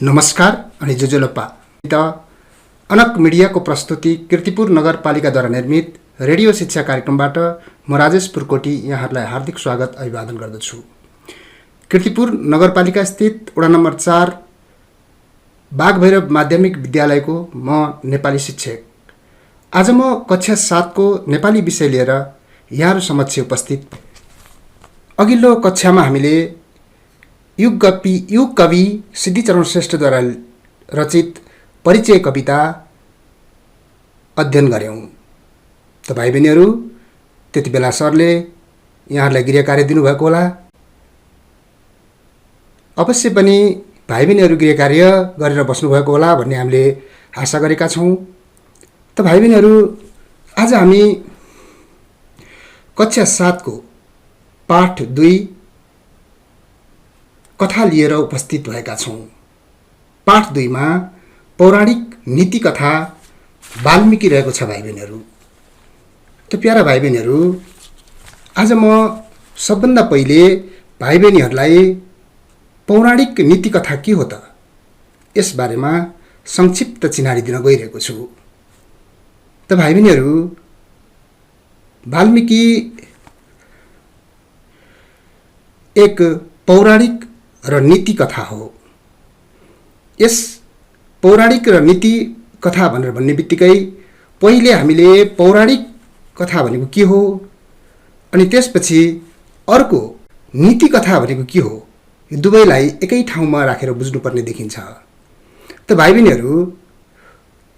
नमस्कार अनि जुजुलप्पा त अनक मिडियाको प्रस्तुति कीर्तिपुर नगरपालिकाद्वारा निर्मित रेडियो शिक्षा कार्यक्रमबाट म राजेश पुरकोटी यहाँहरूलाई हार्दिक स्वागत अभिवादन गर्दछु। कीर्तिपुर नगरपालिका स्थित वडा नम्बर 4 बागभैरव माध्यमिक विद्यालयको म नेपाली शिक्षक। आज म कक्षा 7 को नेपाली विषय लिएर यहाँहरू समक्ष उपस्थित। अघिल्लो कक्षामा हामीले युग कवि सिद्धिचरण श्रेष्ठद्वारा रचित परिचय कविता अध्ययन गऱ्यौँ। त भाइ बहिनीहरू, त्यति बेला सरले यहाँहरूलाई गृह कार्य दिनुभएको होला। अवश्य पनि भाइ बहिनीहरू गृह कार्य गरेर बस्नुभएको होला भन्ने हामीले आशा गरेका छौँ। त भाइ बहिनीहरू, आज हामी कक्षा 7 को पाठ 2 कथा लिएर उपस्थित भएका छौँ। पाठ 2 मा पौराणिक नीति कथा वाल्मीकि रहेको छ भाइ बहिनीहरू। त प्यारा भाइ बहिनीहरू, आज म सबभन्दा पहिले भाइ बहिनीहरूलाई पौराणिक नीति कथा के हो त यस बारेमा संक्षिप्त चिनारी दिन गइरहेको छु। त भाइ बहिनीहरू, वाल्मीकि एक पौराणिक र नीति कथा हो। यस पौराणिक र नीति कथा भनेर भन्ने बित्तिकै पहिले हामीले पौराणिक कथा भनेको के हो अनि त्यसपछि अर्को नीति कथा भनेको के हो, यो दुवैलाई एकै ठाउँमा राखेर बुझ्नुपर्ने देखिन्छ। त भाइ बहिनीहरू,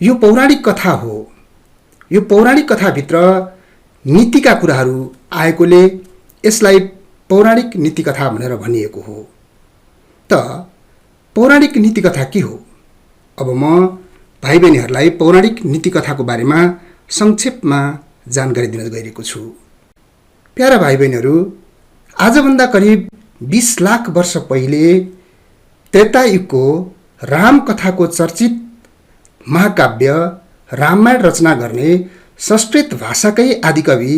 यो पौराणिक कथा हो। यो पौराणिक कथाभित्र नीतिका कुराहरू आएकोले यसलाई पौराणिक नीति कथा भनेर भनिएको हो। त पौराणिक नीति कथा के हो? अब म भाइ बहिनीहरूलाई पौराणिक नीति कथाको बारेमा संक्षेपमा जानकारी दिन गइरहेको छु। प्यारा भाइ बहिनीहरू, आजभन्दा करिब 20 लाख वर्ष पहिले त्रेतायुगको राम कथाको चर्चित महाकाव्य रामायण रचना गर्ने संस्कृत भाषाकै आदिकवि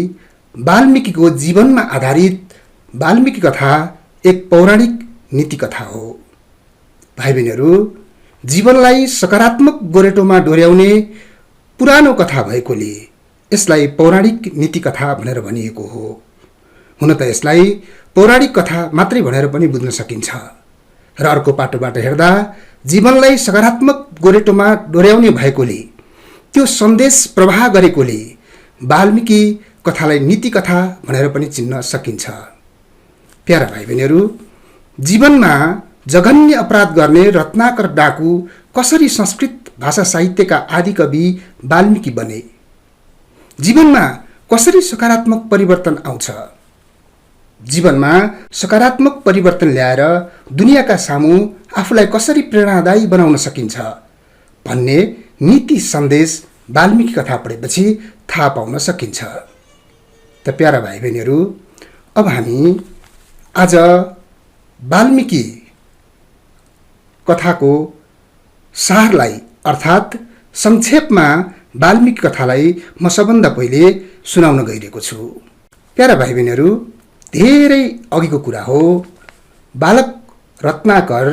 वाल्मीकिको जीवनमा आधारित वाल्मीकि कथा एक पौराणिक नीति कथा हो। भाइ बहिनीहरू, जीवनलाई सकारात्मक गोरेटोमा डोर्याउने पुरानो कथा भएकोले यसलाई पौराणिक नीति कथा भनेर भनिएको हो। हुन त यसलाई पौराणिक कथा मात्रै भनेर पनि बुझ्न सकिन्छ र अर्को पाटोबाट हेर्दा जीवनलाई सकारात्मक गोरेटोमा डोर्याउने भएकोले, त्यो सन्देश प्रवाह गरेकोले वाल्मीकि कथालाई नीति कथा भनेर पनि चिन्न सकिन्छ। प्यारा भाइ बहिनीहरू, जीवनमा जघन्य अपराध गर्ने रत्नाकर डाकु कसरी संस्कृत भाषा साहित्यका आदिकवि वाल्मीकि बने? जीवनमा कसरी सकारात्मक परिवर्तन आउँछ? जीवनमा सकारात्मक परिवर्तन ल्याएर दुनियाँका सामु आफूलाई कसरी प्रेरणादायी बनाउन सकिन्छ भन्ने नीति सन्देश वाल्मीकि कथा पढेपछि थाहा पाउन सकिन्छ। त प्यारा भाइ बहिनीहरू, अब हामी आज वाल्मीकि कथाको सारलाई अर्थात् संक्षेपमा वाल्मीकि कथालाई म सबभन्दा पहिले सुनाउन गइरहेको छु। प्यारा भाइ बहिनीहरू, धेरै अघिको कुरा हो। बालक रत्नाकर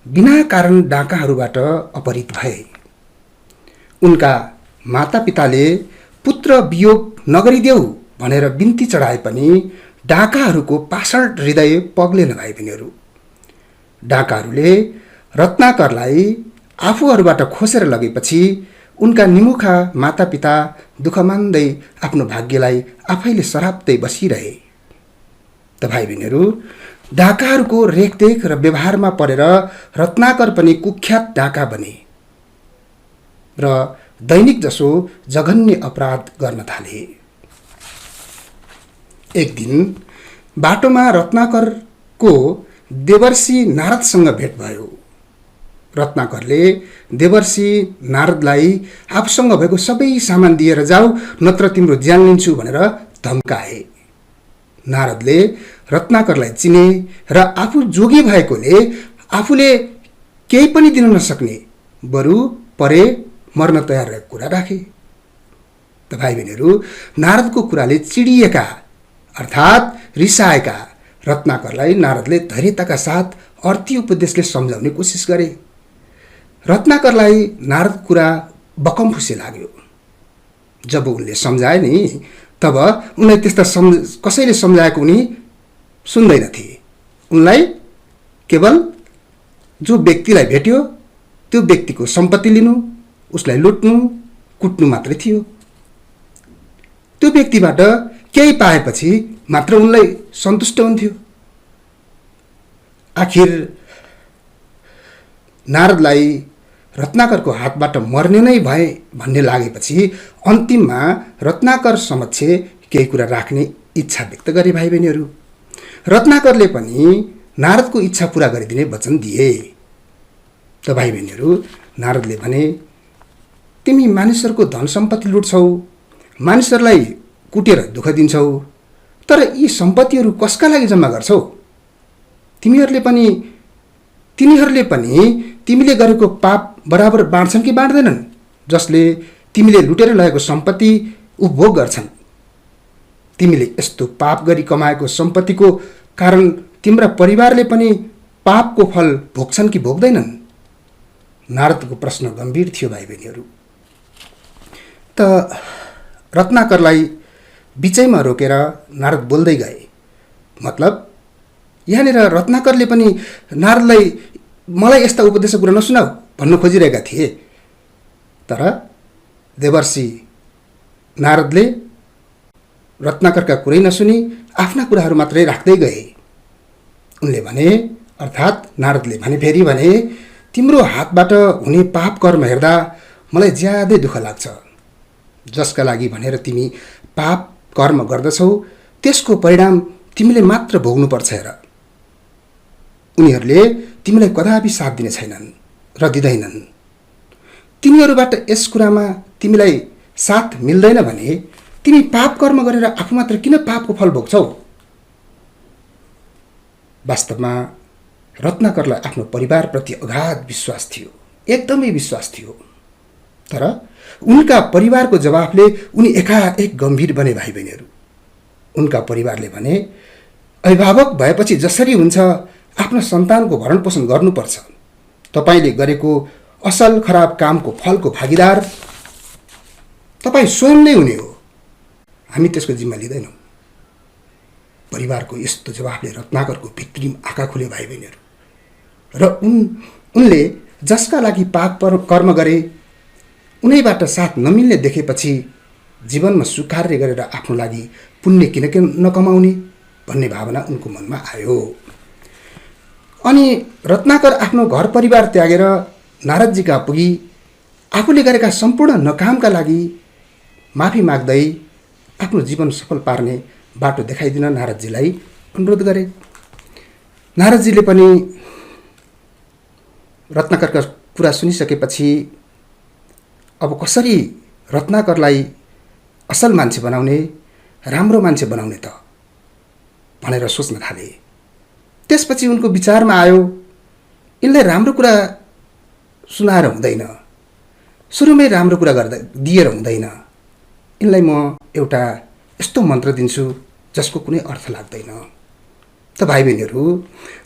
बिना कारण डाकाहरूबाट अपहरित भए। उनका मातापिताले पुत्र वियोग नगरिदेऊ भनेर बिन्ती चढाए पनि डाकाहरूको पाषाण हृदय पग्लेन। भाइ बहिनीहरू, डाकाहरूले रत्नाकरलाई आफूहरूबाट खोसेर लगेपछि उनका निमुखा मातापिता दुःख मान्दै आफ्नो भाग्यलाई आफैले सराप्दै बसिरहे। त भाइ बहिनीहरू, डाकाहरूको रेखदेख र व्यवहारमा परेर रत्नाकर पनि कुख्यात डाका बने र दैनिक जसो जघन्य अपराध गर्न थाले। एक दिन बाटोमा रत्नाकरको देवर्षि नारदसँग भेट भयो। रत्नाकरले देवर्षि नारदलाई आफूसँग भएको सबै सामान दिएर जाऊ, नत्र तिम्रो ज्यान लिन्छु भनेर धम्काए। नारदले रत्नाकरलाई चिने र आफू जोगी भएकोले आफूले केही पनि दिन नसक्ने, बरु परे मर्न तयार रहेको कुरा राखे। त भाइ बहिनीहरू, नारदको कुराले चिडिएका अर्थात् रिसाएका रत्नाकरलाई नारदले धैर्यताका साथ अर्थी उपदेशले सम्झाउने कोसिस गरे। रत्नाकरलाई नारदको कुरा बकमफुसे लाग्यो। जब उनले सम्झाए नि तब उनलाई त्यस्ता कसैले सम्झाएको उनी सुन्दैनथे। उनलाई केवल जो व्यक्तिलाई भेट्यो त्यो व्यक्तिको सम्पत्ति लिनु, उसलाई लुट्नु कुट्नु मात्रै थियो। त्यो व्यक्तिबाट केही पाएपछि मात्र उनलाई सन्तुष्ट हुन्थ्यो। आखिर नारदलाई रत्नाकरको हातबाट मर्ने नै भए भन्ने लागेपछि अन्तिममा रत्नाकर समक्ष केही कुरा राख्ने इच्छा व्यक्त गरे भाइ बहिनीहरू। रत्नाकरले पनि नारदको इच्छा पूरा गरिदिने वचन दिए। त भाइ बहिनीहरू, नारदले भने, तिमी मानिसहरूको धन सम्पत्ति लुट्छौ, मानिसहरूलाई कुटेर दुःख दिन्छौ, तर यी सम्पत्तिहरू कसका लागि जम्मा गर्छौ? तिनीहरूले पनि तिमीले गरेको पाप बराबर बाँड्छन् कि बाँड्दैनन्? जसले तिमीले लुटेर लगेको सम्पत्ति उपभोग गर्छन्। तिमीले यस्तो पाप गरी कमाएको सम्पत्तिको कारण तिम्रा परिवारले पनि पापको फल भोग्छन् कि भोग्दैनन्? नारदको प्रश्न गम्भीर थियो भाइ बहिनीहरू। त रत्नाकरलाई बिचैमा रोकेर नारद बोल्दै गए। मतलब यहाँनिर रत्नाकरले पनि नारदलाई मलाई यस्ता उपदेशको कुरा नसुनाऊ भन्नु खोजिरहेका थिए। तर देवर्षि नारदले रत्नाकरका कुरै नसुनी आफ्ना कुराहरू मात्रै राख्दै गए। उनले भने, अर्थात् नारदले भने, फेरि भने, तिम्रो हातबाट हुने पाप कर्म हेर्दा मलाई ज्यादै दुःख लाग्छ। जसका लागि भनेर तिमी पाप कर्म गर्दछौ त्यसको परिणाम तिमीले मात्र भोग्नुपर्छ हेर। उनीहरूले तिमीलाई कदापि साथ दिने छैनन् र दिँदैनन्। तिनीहरूबाट यस कुरामा तिमीलाई साथ मिल्दैन भने तिमी पाप कर्म गरेर आफू मात्र किन पापको फल भोग्छौ? वास्तवमा रत्नाकरलाई आफ्नो परिवारप्रति अगाध विश्वास थियो, एकदमै विश्वास थियो। तर उनका परिवारको जवाफले उनी एकाएक गम्भीर बने भाइ बहिनीहरू। उनका परिवारले भने, अभिभावक भएपछि जसरी हुन्छ आफ्नो सन्तानको भरणपोषण गर्नुपर्छ। तपाईले गरेको असल खराब कामको फलको भागीदार तपाईँ स्वयं नै हुने हो। हामी त्यसको जिम्मा लिँदैनौँ। परिवारको यस्तो जवाफले रत्नाकरको भित्री आँखा खुले भाइ बहिनीहरू। र उनले जसका लागि पाप कर्म गरे उनैबाट साथ नमिल्ने देखेपछि जीवनमा सुकार्य गरेर आफ्नो लागि पुण्य किन नकमाउने भन्ने भावना उनको मनमा आयो। अनि रत्नाकर आफ्नो घर परिवार त्यागेर नारदजीका पुगी आफूले गरेका सम्पूर्ण नकामका लागि माफी माग्दै आफ्नो जीवन सफल पार्ने बाटो देखाइदिन नारदजीलाई अनुरोध गरे। नारदजीले पनि रत्नाकरका कुरा सुनिसकेपछि अब कसरी रत्नाकरलाई असल मान्छे बनाउने, राम्रो मान्छे बनाउने त भनेर सोच्न थाले। त्यसपछि उनको विचारमा आयो, यिनलाई राम्रो कुरा सुनाएर हुँदैन, सुरुमै राम्रो कुरा गर्दा दिएर हुँदैन। यिनलाई म एउटा यस्तो मन्त्र दिन्छु जसको कुनै अर्थ लाग्दैन। त भाइ बहिनीहरू,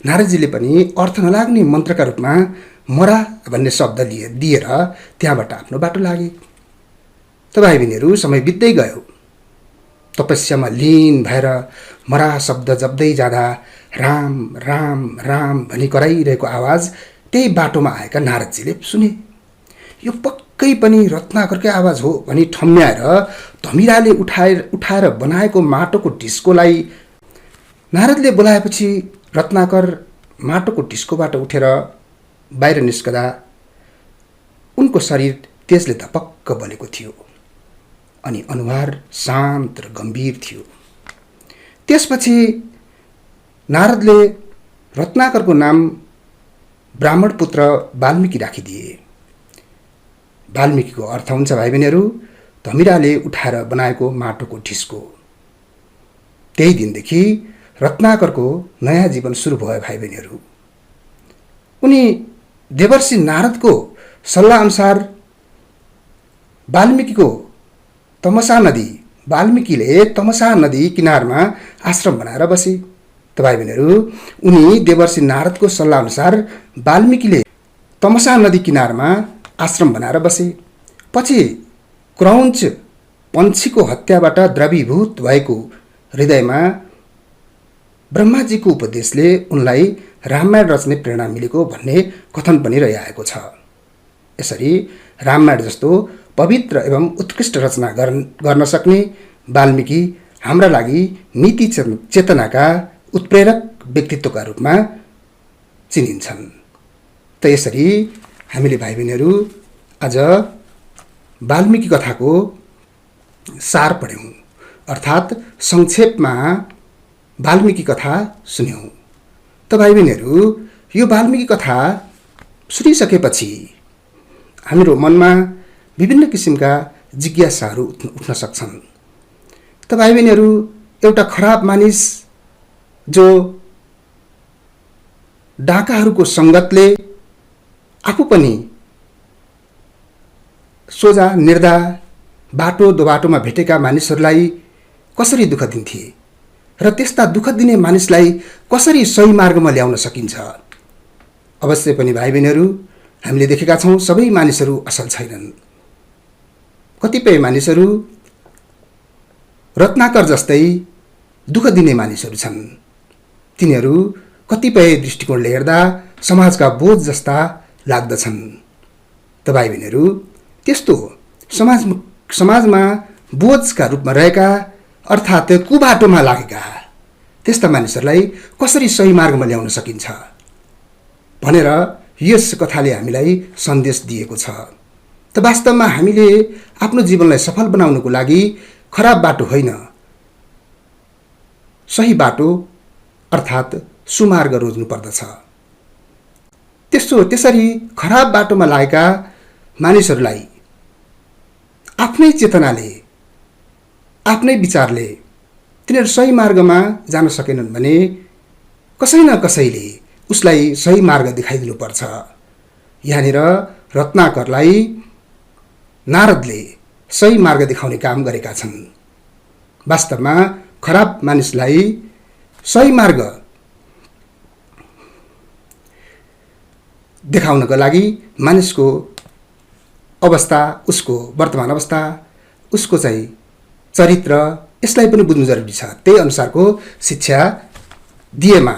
नारदजीले पनि अर्थ नलाग्ने मन्त्रका रूपमा मरा भन्ने शब्द दिएर त्यहाँबाट आफ्नो बाटो लागे। त भाइ बहिनीहरू, समय बित्दै गयो। तपस्यामा लीन भएर मरा शब्द जप्दै जाँदा राम राम राम भनी कराइरहेको आवाज त्यही बाटोमा आएका नारदजीले सुने। यो पक्कै पनि रत्नाकरकै आवाज हो भनी ठम्म्याएर धमिराले उठाएर बनाएको माटोको ढिस्कोलाई नारदले बोलाएपछि रत्नाकर माटोको ढिस्कोबाट उठेर बाहिर निस्कदा उनको शरीर तेजले धपक्क बलेको थियो अनि अनुहार शान्त र गम्भीर थियो। त्यसपछि नारदले रत्नाकरको नाम ब्राह्मण पुत्र वाल्मीकि राखिदिए। वाल्मीकिको अर्थ हुन्छ भाइ बहिनीहरू धमिराले उठाएर बनाएको माटोको ढिस्को। त्यही दिनदेखि रत्नाकरको नयाँ जीवन सुरु भयो भाइ बहिनीहरू। उनी देवर्षि नारदको सल्लाह अनुसार वाल्मीकिले तमसा नदी किनारमा आश्रम बनाएर बसे। त भाइ बहिनीहरू, उनी देवर्षि नारदको सल्लाह अनुसार वाल्मीकिले तमसा नदी किनारमा आश्रम बनाएर बसे। पछि क्रौञ्च पन्छीको हत्याबाट द्रवीभूत भएको हृदयमा ब्रह्माजीको उपदेशले उनलाई रामायण रच्ने प्रेरणा मिलेको भन्ने कथन पनि रहिआएको छ। यसरी रामायण जस्तो पवित्र एवं उत्कृष्ट रचना गर्न सक्ने वाल्मीकि हाम्रा लागि नीति चेतनाका उत्प्रेरक व्यक्तित्वका रूपमा चिनिन्छन्। त यसरी हामीले भाइ बहिनीहरू आज वाल्मीकि कथाको सार पढ्यौँ, अर्थात् संक्षेपमा वाल्मीकि कथा सुन्यौँ। त भाइ बहिनीहरू यो वाल्मीकि कथा सुनिसकेपछि हाम्रो मनमा विभिन्न किसिमका जिज्ञासाहरू उठ्न सक्छन्। त भाइ बहिनीहरू एउटा खराब मानिस जो डाकाहरूको सङ्गतले आफू पनि सोझा निर्धा बाटो दोबाटोमा भेटेका मानिसहरूलाई कसरी दुःख दिन्थे र त्यस्ता दुःख दिने मानिसलाई कसरी सही मार्गमा ल्याउन सकिन्छ। अवश्य पनि भाइ बहिनीहरू हामीले देखेका छौँ सबै मानिसहरू असल छैनन्। कतिपय मानिसहरू रत्नाकर जस्तै दुःख दिने मानिसहरू छन्। तिनीहरू कतिपय दृष्टिकोणले हेर्दा समाजका बोझ जस्ता लाग्दछन्। त भाइ बहिनीहरू त्यस्तो समाजमा बोझका रूपमा रहेका अर्थात् कुबाटोमा लागेका त्यस्ता मानिसहरूलाई कसरी सही मार्गमा ल्याउन सकिन्छ भनेर यस कथाले हामीलाई सन्देश दिएको छ। त वास्तवमा हामीले आफ्नो जीवनलाई सफल बनाउनको लागि खराब बाटो होइन, सही बाटो अर्थात् सुमार्ग रोज्नु पर्दछ। त्यसरी खराब बाटोमा लागेका मानिसहरूलाई आफ्नै चेतनाले आफ्नै विचारले तिनीहरू सही मार्गमा जान सकेनन् भने कसै न कसैले उसलाई सही मार्ग देखाइदिनुपर्छ। यहाँनिर रत्नाकरलाई नारदले सही मार्ग देखाउने काम गरेका छन्। वास्तवमा खराब मानिसलाई सही मार्ग देखाउनको लागि मानिसको अवस्था, उसको वर्तमान अवस्था, उसको चाहिँ चरित्र, यसलाई पनि बुझ्नु जरुरी छ। त्यही अनुसारको शिक्षा दिएमा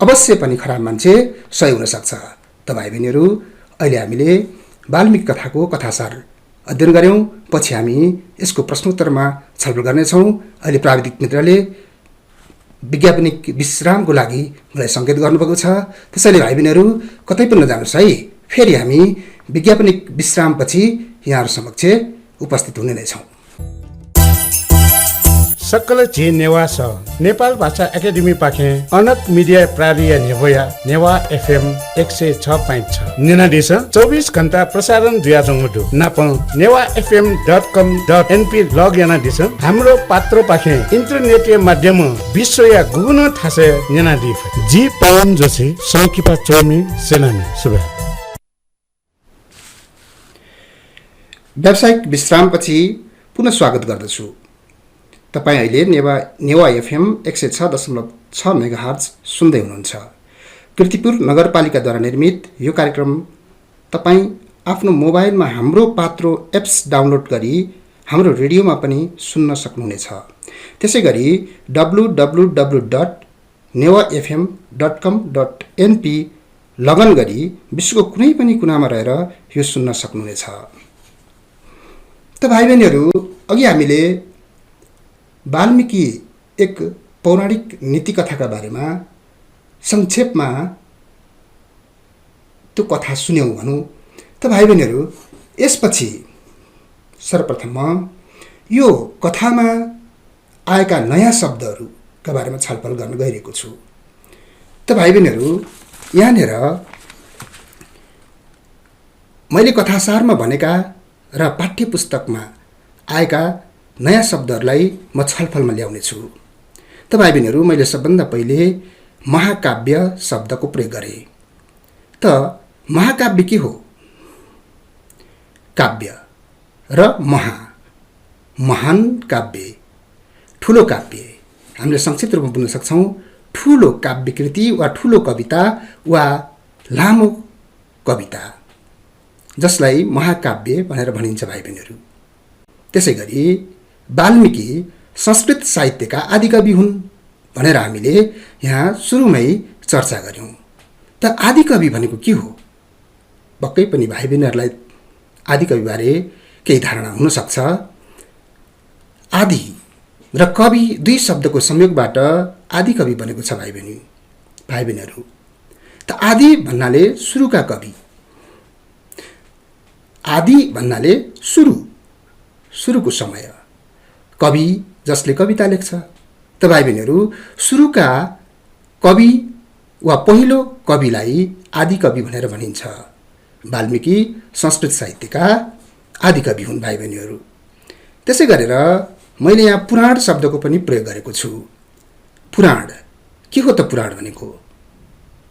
अवश्य पनि खराब मान्छे सही हुन सक्छ। त भाइ बहिनीहरू अहिले हामीले वाल्मीकि कथाको कथासार अध्ययन गऱ्यौँ। पछि हामी यसको प्रश्नोत्तरमा छलफल गर्नेछौँ। अहिले प्राविधिक मित्रले विज्ञापनिक विश्रामको लागि मलाई सङ्केत गर्नुभएको छ। त्यसैले भाइ बहिनीहरू कतै पनि नजानुहोस् है। फेरि हामी विज्ञापनिक विश्रामपछि यहाँहरू समक्ष उपस्थित हुने नै छौँ। सकल झी नेवा छ नेपाल भाषा एकाडेमी पाखे अनक मिडिया प्रारिया नेवया नेवा एफएम 106.6 निनादेश 24 घण्टा प्रसारण दुया जंगडु नाप नेवा fm.com.np लग याना दिस हाम्रो पात्र पाखे इन्टरनेट माध्यम विश्व या गुगुन थासे निनादि जी पवन जोशी सौकिपा चौमी सेनानी शुभ। व्यावसायिक विश्रामपछि पुनः स्वागत गर्दछु। तपाईँ अहिले नेवा एफएम 106.6 मेगाहर्ज सुन्दै हुनुहुन्छ। कीर्तिपुर नगरपालिकाद्वारा निर्मित यो कार्यक्रम तपाईँ आफ्नो मोबाइलमा हाम्रो पात्रो एप्स डाउनलोड गरी हाम्रो रेडियोमा पनि सुन्न सक्नुहुनेछ। त्यसै गरी www.newafm.com.np लगइन गरी विश्वको कुनै पनि कुनामा रहेर यो सुन्न सक्नुहुनेछ। त भाइ बहिनीहरू अघि हामीले वाल्मीकि एक पौराणिक नीति कथाका बारेमा संक्षेपमा त्यो कथा सुन्यौँ भनौँ। त भाइ बहिनीहरू यसपछि सर्वप्रथम यो कथामा आएका नयाँ शब्दहरूका बारेमा छलफल गर्न गइरहेको छु। त भाइ बहिनीहरू यहाँनिर मैले कथासारमा भनेका र पाठ्य पुस्तकमा आएका नयाँ शब्दहरूलाई म छलफलमा ल्याउने छु। त भाइ बहिनीहरू मैले सबभन्दा पहिले महाकाव्य शब्दको प्रयोग गरेँ। त महाकाव्य के हो? काव्य र महान काव्य, ठुलो काव्य, हामीले संक्षिप्त रूपमा बुझ्न सक्छौँ। ठुलो काव्यकृति वा ठुलो कविता वा लामो कविता, जसलाई महाकाव्य भनेर भनिन्छ भाइ बहिनीहरू। त्यसै गरी वाल्मीकि संस्कृत साहित्यका आदिकवि हुन् भनेर हामीले यहाँ सुरुमै चर्चा गऱ्यौँ। त आदिकवि भनेको के हो? पक्कै पनि भाइ बहिनीहरूलाई आदिकविबारे केही धारणा हुनसक्छ। आदि र कवि दुई शब्दको संयोगबाट आदिकवि बनेको छ भाइ बहिनीहरू। त आदि भन्नाले सुरुका कवि, आदि भन्नाले सुरुको समय, कवि जसले कविता लेख्छ। त भाइ बहिनीहरू, सुरुका कवि वा पहिलो कविलाई आदिकवि भनेर भनिन्छ। वाल्मीकि संस्कृत साहित्यका आदिकवि हुन् भाइ बहिनीहरू। त्यसै गरेर मैले यहाँ पुराण शब्दको पनि प्रयोग गरेको छु। पुराण के हो त? पुराण भनेको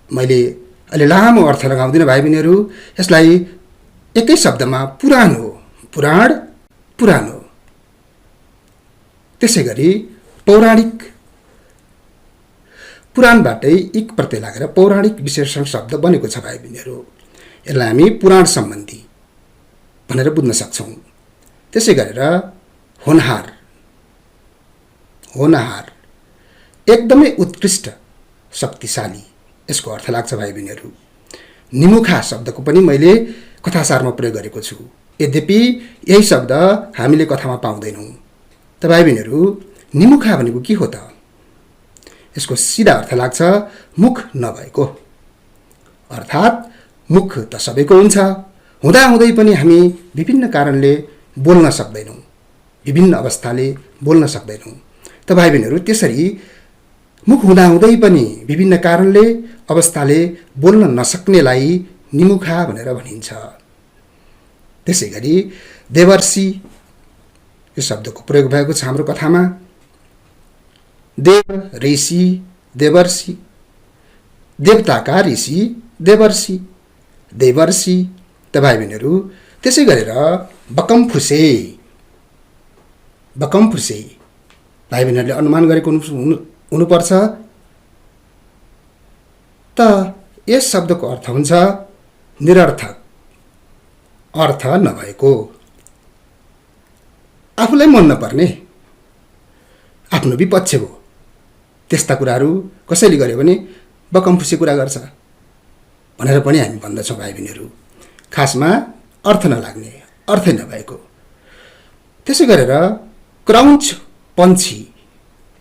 मैले अलि लामो अर्थ लगाउँदिनँ भाइ बहिनीहरू, यसलाई एकै शब्दमा पुराण हो। पुराण हो। त्यसै गरी पौराणिक, पुराणबाटै इक प्रत्यय लागेर पौराणिक विशेषण शब्द बनेको छ भाइ बहिनीहरू। यसलाई हामी पुराण सम्बन्धी भनेर बुझ्न सक्छौँ। त्यसै गरेर होनहार एकदमै उत्कृष्ट, शक्तिशाली, यसको अर्थ लाग्छ भाइ बहिनीहरू। निमुखा शब्दको पनि मैले कथासारमा प्रयोग गरेको छु। यद्यपि यही शब्द हामीले कथामा पाउँदैनौँ। त भाइ बहिनीहरू, निमुखा भनेको के हो त? यसको सिधा अर्थ लाग्छ मुख नभएको, अर्थात् मुख त सबैको हुन्छ, हुँदाहुँदै पनि हामी विभिन्न कारणले बोल्न सक्दैनौँ, विभिन्न अवस्थाले बोल्न सक्दैनौँ। त भाइ बहिनीहरू, त्यसरी मुख हुँदाहुँदै पनि विभिन्न कारणले, अवस्थाले बोल्न नसक्नेलाई निमुखा भनेर भनिन्छ। त्यसै गरी देवर्षि यो शब्दको प्रयोग भएको छ हाम्रो कथामा। देव, ऋषि, देवर्षि, देवताका ऋषि, देवर्षि। त भाइ बहिनीहरू, त्यसै गरेर बकमफुसे भाइ बहिनीहरूले अनुमान गरेको हुनुपर्छ। त यस शब्दको अर्थ हुन्छ निरर्थक, अर्थ नभएको, आफूलाई मन नपर्ने, आफ्नो विपक्षको त्यस्ता कुराहरू कसैले गर्यो भने बकमफुसे कुरा गर्छ भनेर पनि हामी भन्दछौँ भाइ बहिनीहरू। खासमा अर्थ नलाग्ने, अर्थै नभएको। त्यसै गरेर क्रौञ्च पन्छी।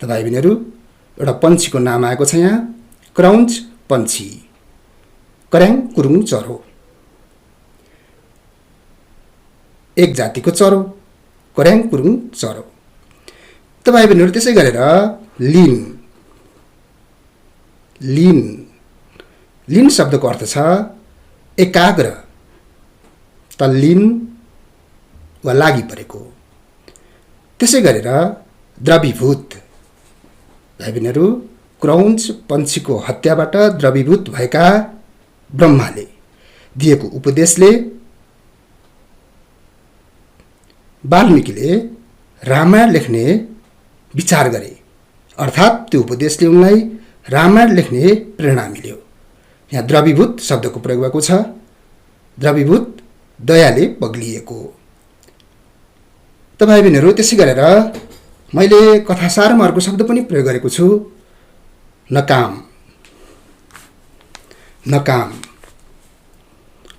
त भाइ बहिनीहरू, एउटा पन्छीको नाम आएको छ यहाँ, क्रौञ्च पन्छी, कर्याङ कुरुङ चरो, एक जातिको चरो, कर्याङ कुरुङ चरो। त भाइ बहिनीहरू, त्यसै गरेर लीन शब्दको अर्थ छ एकाग्र, तल्लीन वा लागि परेको। त्यसै गरेर द्रवीभूत। भाइ बहिनीहरू, क्रौञ्च पन्छीको हत्याबाट द्रवीभूत भएका ब्रह्माले दिएको उपदेशले वाल्मीकिले रामायण लेख्ने विचार गरे, अर्थात् त्यो उपदेशले उनलाई रामायण लेख्ने प्रेरणा मिल्यो। यहाँ द्रवीभूत शब्दको प्रयोग भएको छ। द्रवीभूत दयाले पग्लिएको। त भाइ बहिनीहरू, त्यसै गरेर मैले कथासारमा अर्को शब्द पनि प्रयोग गरेको छु, नकाम,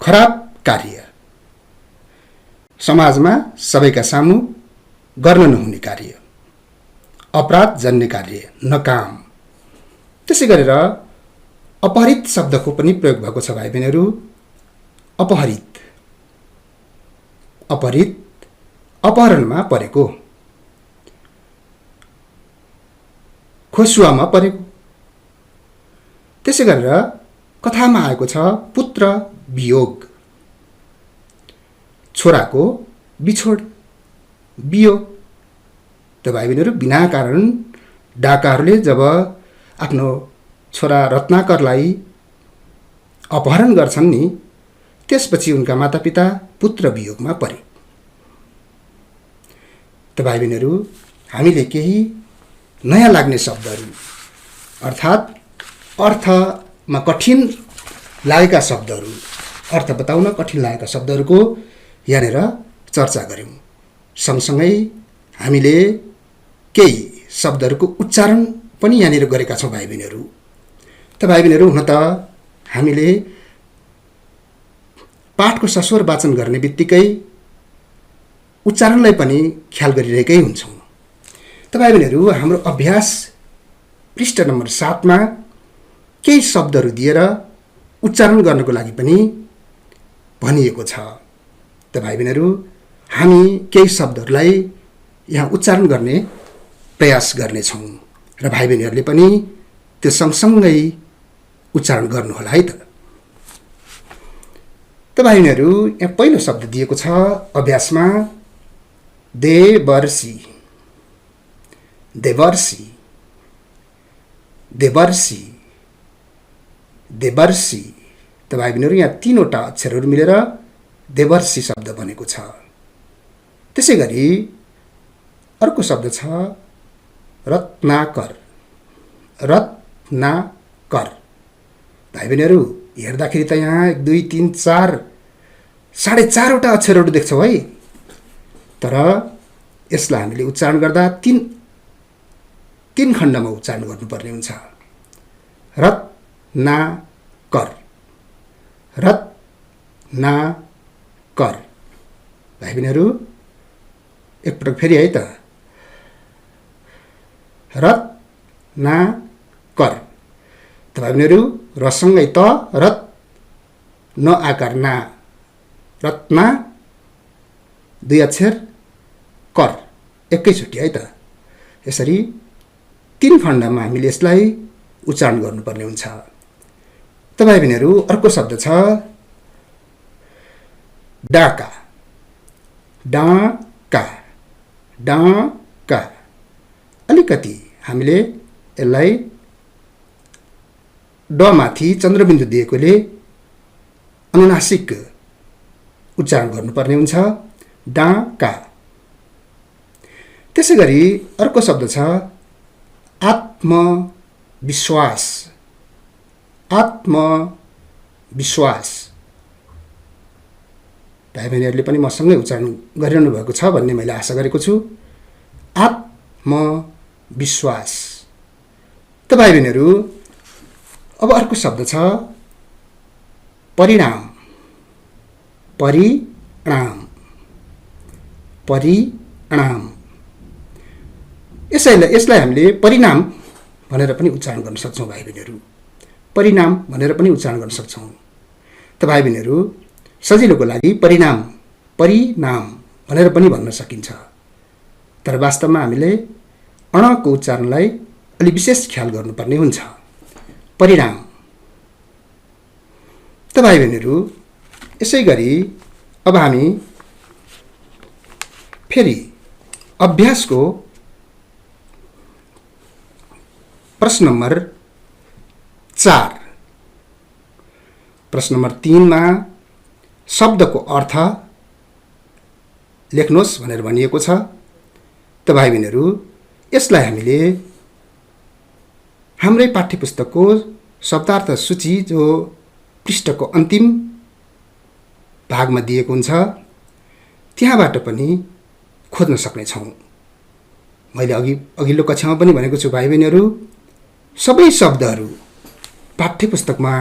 खराब कार्य, समाजमा सबैका सामु गर्न नहुने कार्य, अपराध जन्य कार्य, नकाम। त्यसै गरेर अपहरित शब्दको पनि प्रयोग भएको छ भाइ बहिनीहरू। अपहरित अपहरणमा परेको, खोसुवामा परेको। त्यसै गरेर कथामा आएको छ पुत्र वियोग, छोराको वियोग। त भाइ बहिनीहरू, बिना कारण डाकाहरूले जब आफ्नो छोरा रत्नाकरलाई अपहरण गर्छन् नि, त्यसपछि उनका मातापिता पुत्र वियोगमा परे। त भाइ बहिनीहरू, हामीले केही नयाँ लाग्ने शब्दहरू, अर्थात् अर्थमा कठिन लागेका शब्दहरू अर्थ बताउन कठिन लागेका शब्दहरूको यहाँनिर चर्चा गऱ्यौँ। सँगसँगै हामीले केही शब्दहरूको उच्चारण पनि यहाँनिर गरेका छौँ भाइ बहिनीहरू। त भाइ बहिनीहरू, हुन त हामीले पाठको सस्वर वाचन गर्ने बित्तिकै उच्चारणलाई पनि ख्याल गरिरहेकै हुन्छौँ। त भाइ बहिनीहरू, हाम्रो अभ्यास पृष्ठ नम्बर 7 मा केही शब्दहरू दिएर उच्चारण गर्नको लागि पनि भनिएको छ। त भाइ बहिनीहरू, हामी केही शब्दहरूलाई यहाँ उच्चारण गर्ने प्रयास गर्नेछौँ र भाइ बहिनीहरूले पनि त्यो सँगसँगै उच्चारण गर्नुहोला है त। त भाइ बहिनीहरू, यहाँ पहिलो शब्द दिएको छ अभ्यासमा, देवर्षि, देवर्षि, देवर्षि, देवर्षि। त भाइ बहिनीहरू, यहाँ 3वटा अक्षरहरू मिलेर देवर्षि शब्द बनेको छ। त्यसै गरी अर्को शब्द छ रत्नाकर, रत्नाकर। भाइ बहिनीहरू, हेर्दाखेरि त यहाँ 1 2 3 4 4.5वटा अक्षरहरू देख्छौँ है, तर यसलाई हामीले उच्चारण गर्दा तीन खण्डमा उच्चारण गर्नुपर्ने हुन्छ। रत्नाकर, रत्नाकर। भाइ बहिनीहरू, एकपटक फेरि है त, रत्नाकर। त भाइ बहिनीहरू, रसँगै त, रत, न आकार ना, रत्ना, 2 अक्षर कर, एकैचोटि है त। यसरी 3 खण्डमा हामीले यसलाई उच्चारण गर्नुपर्ने हुन्छ। त भाइ बहिनीहरू, अर्को शब्द छ डाका, डाका, डाका। अलिकति हामीले यसलाई ड माथि चन्द्रबिन्दु दिएकोले अनुनासिक उच्चारण गर्नुपर्ने हुन्छ, डाका। त्यसै गरी अर्को शब्द छ आत्मविश्वास, आत्मविश्वास। भाइ बहिनीहरूले पनि मसँगै उच्चारण गरिरहनु भएको छ भन्ने मैले आशा गरेको छु। आत्मविश्वास। त भाइ बहिनीहरू, अब अर्को शब्द छ परिणाम, परिणाम, परिणाम। यसलाई हामीले परिणाम भनेर पनि उच्चारण गर्न सक्छौँ भाइ बहिनीहरू, परिणाम भनेर पनि उच्चारण गर्न सक्छौँ। त भाइ बहिनीहरू, सजिलोको लागि परिणाम, परिणाम भनेर पनि भन्न सकिन्छ, तर वास्तवमा हामीले अणको उच्चारणलाई अलि विशेष ख्याल गर्नुपर्ने हुन्छ। परिणाम। त भाइ बहिनीहरू, यसै गरी अब हामी फेरि अभ्यासको प्रश्न नम्बर 4, प्रश्न नम्बर 3 मा शब्दको अर्थ लेख्नुहोस् भनेर भनिएको छ। त भाइ बहिनीहरू, यसलाई हामीले हाम्रै पाठ्यपुस्तकको शब्दार्थ सूची जो पृष्ठको अन्तिम भागमा दिएको हुन्छ त्यहाँबाट पनि खोज्न सक्नेछौँ। मैले अघिल्लो कक्षामा पनि भनेको छु भाइ बहिनीहरू, सबै शब्दहरू पाठ्यपुस्तकमा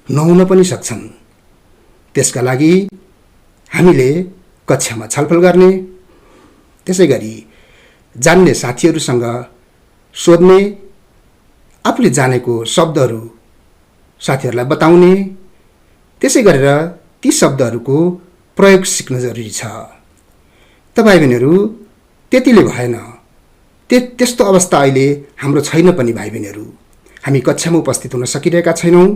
नहुन पनि सक्छन्। त्यसका लागि हामीले कक्षामा छलफल गर्ने, त्यसै गरी जान्ने साथीहरूसँग सोध्ने, आफूले जानेको शब्दहरू साथीहरूलाई बताउने, त्यसै गरेर ती शब्दहरूको प्रयोग सिक्न जरुरी छ। त भाइ बहिनीहरू, त्यतिले भएन, त्यस्तो अवस्था अहिले हाम्रो छैन पनि भाइ बहिनीहरू। हामी कक्षामा उपस्थित हुन सकिरहेका छैनौँ,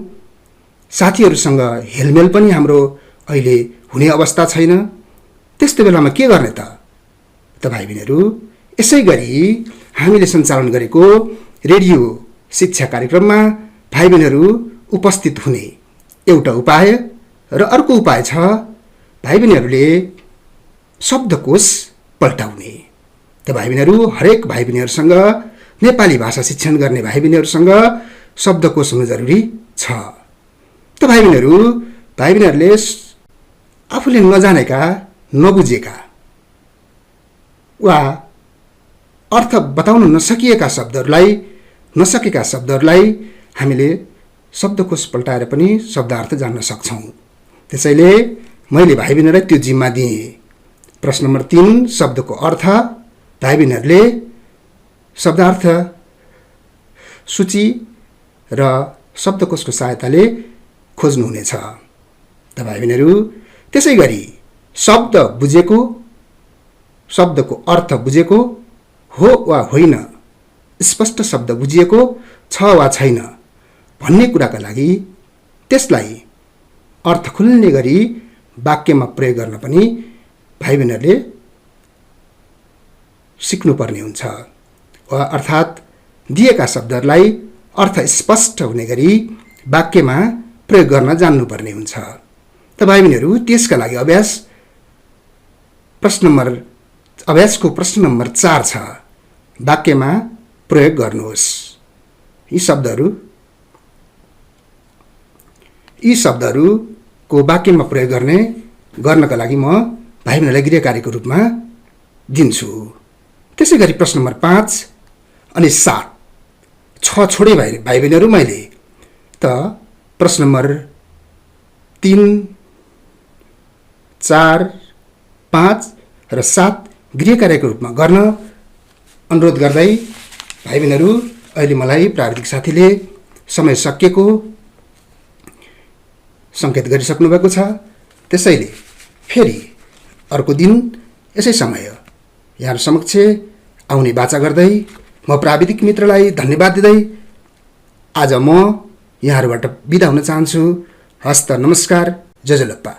साथीहरूसँग हेलमेल पनि हाम्रो अहिले हुने अवस्था छैन। त्यस्तो बेलामा के गर्ने त? त भाइ बहिनीहरू, यसै गरी हामीले सञ्चालन गरेको रेडियो शिक्षा कार्यक्रममा भाइ बहिनीहरू उपस्थित हुने एउटा उपाय र अर्को उपाय छ भाइ बहिनीहरूले शब्दकोश पल्टाउने। त भाइ बहिनीहरू, हरेक भाइ बहिनीहरूसँग, नेपाली भाषा शिक्षण गर्ने भाइ बहिनीहरूसँग शब्दकोश हुनु जरुरी छ। त भाइ बहिनीहरू, भाइ बहिनीहरूले आफूले नजानेका, नबुझेका वा अर्थ बताउन नसकेका शब्दहरूलाई हामीले शब्दकोश पल्टाएर पनि शब्दार्थ जान्न सक्छौँ। त्यसैले मैले भाइ बहिनीलाई त्यो जिम्मा दिएँ। प्रश्न नम्बर 3 शब्दको अर्थ भाइ बहिनीहरूले शब्दार्थ सूची र शब्दकोशको सहायताले खोज्नुहुनेछ। त भाइ बहिनीहरू, त्यसै गरी शब्दको अर्थ बुझेको, हो वा होइन, स्पष्ट शब्द बुझिएको छ वा छैन भन्ने कुराका लागि त्यसलाई अर्थ खुल्ने गरी वाक्यमा प्रयोग गर्न पनि भाइ बहिनीहरूले सिक्नुपर्ने हुन्छ। अर्थात् दिएका शब्दहरूलाई अर्थ स्पष्ट हुने गरी वाक्यमा प्रयोग गर्न जान्नुपर्ने हुन्छ। त भाइ बहिनीहरू, त्यसका लागि अभ्यासको प्रश्न नम्बर 4 छ। वाक्यमा प्रयोग गर्नुहोस्। यी शब्दहरूको वाक्यमा प्रयोग गर्नका लागि म भाइ बहिनीलाई गृह कार्यको रूपमा दिन्छु। त्यसै गरी प्रश्न नम्बर 5 अनि 7 छोडे भाइ बहिनीहरू मैले त प्रश्न नम्बर 3, 4, 5 र 7 गृह कार्यको रूपमा गर्न अनुरोध गर्दै भाइ बहिनीहरू, अहिले मलाई प्राविधिक साथीले समय सकिएको सङ्केत गरिसक्नु भएको छ। त्यसैले फेरि अर्को दिन यसै समय यहाँहरू समक्ष आउने बाचा गर्दै म प्राविधिक मित्रलाई धन्यवाद दिँदै आज म यहाँहरूबाट बिदा हुन चाहन्छु। हस्त नमस्कार, जय जलप्पा।